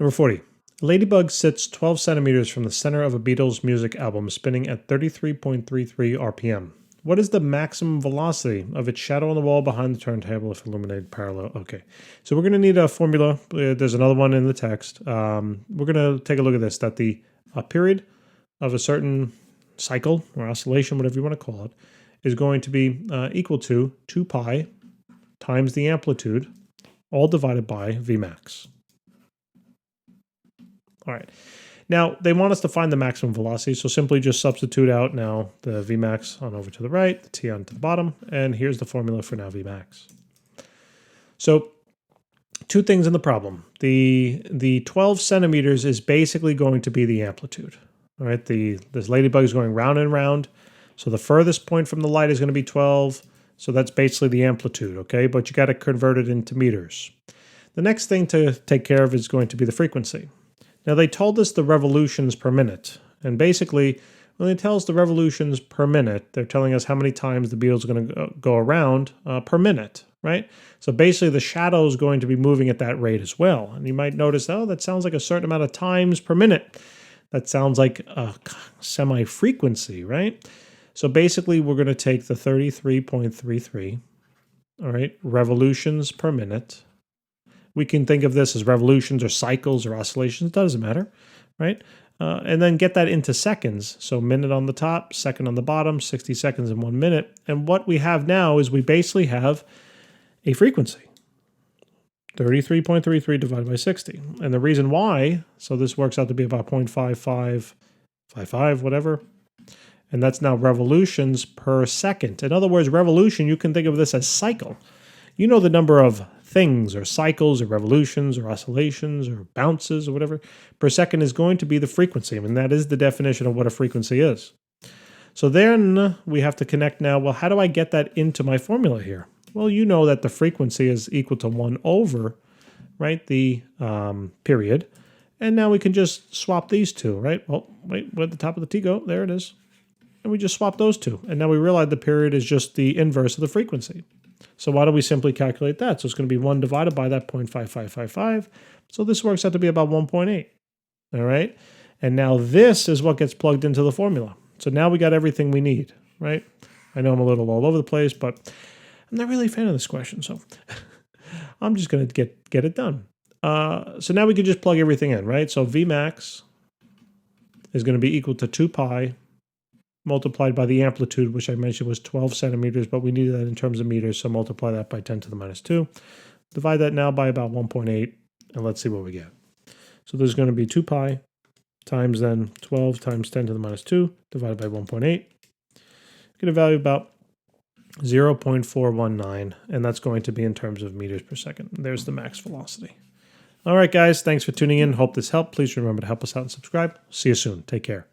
Number 40. A ladybug sits 12 centimeters from the center of a Beatles music album, spinning at 33.33 RPM. What is the maximum velocity of its shadow on the wall behind the turntable if illuminated parallel? Okay, so we're going to need a formula. There's another one in the text. We're going to take a look at this, that the period of a certain cycle or oscillation, whatever you want to call it, is going to be equal to 2 pi times the amplitude, all divided by Vmax. All right. Now, they want us to find the maximum velocity, so simply just substitute out now the Vmax on over to the right, the T on to the bottom, and here's the formula for now Vmax. So, two things in the problem. The 12 centimeters is basically going to be the amplitude. All right, this ladybug is going round and round, so the furthest point from the light is going to be 12, so that's basically the amplitude, okay? But you got to convert it into meters. The next thing to take care of is going to be the frequency. Now, they told us the revolutions per minute, and basically, when they tell us the revolutions per minute, they're telling us how many times the Beatles are going to go around per minute, right? So basically, the shadow is going to be moving at that rate as well. And you might notice, oh, that sounds like a certain amount of times per minute. That sounds like a semi-frequency, right? So basically, we're going to take the 33.33, all right, revolutions per minute. We can think of this as revolutions or cycles or oscillations. It doesn't matter, right? And then get that into seconds. So minute on the top, second on the bottom, 60 seconds in 1 minute. And what we have now is we basically have a frequency. 33.33 divided by 60. And the reason why, so this works out to be about 0.5555, whatever. And that's now revolutions per second. In other words, revolution, you can think of this as cycle. You know the number of things or cycles or revolutions or oscillations or bounces or whatever per second is going to be the frequency. I mean, that is the definition of what a frequency is. So then we have to connect now, well, how do I get that into my formula here? Well, you know that the frequency is equal to 1 over, right, the period. And now we can just swap these two, right? Well, wait, where'd the top of the T go? There it is. And we just swap those two. And now we realize the period is just the inverse of the frequency. So why don't we simply calculate that? So it's going to be 1 divided by that 0.5555. So this works out to be about 1.8. All right? And now this is what gets plugged into the formula. So now we got everything we need, right? I know I'm a little all over the place, but I'm not really a fan of this question, so I'm just going to get it done. So now we can just plug everything in, right? So Vmax is going to be equal to 2 pi multiplied by the amplitude, which I mentioned was 12 centimeters, but we needed that in terms of meters, so multiply that by 10 to the minus 2. Divide that now by about 1.8, and let's see what we get. So there's going to be 2 pi times then 12 times 10 to the minus 2 divided by 1.8. Get a value about 0.419, and that's going to be in terms of meters per second. There's the max velocity. All right, guys, thanks for tuning in. Hope this helped. Please remember to help us out and subscribe. See you soon. Take care.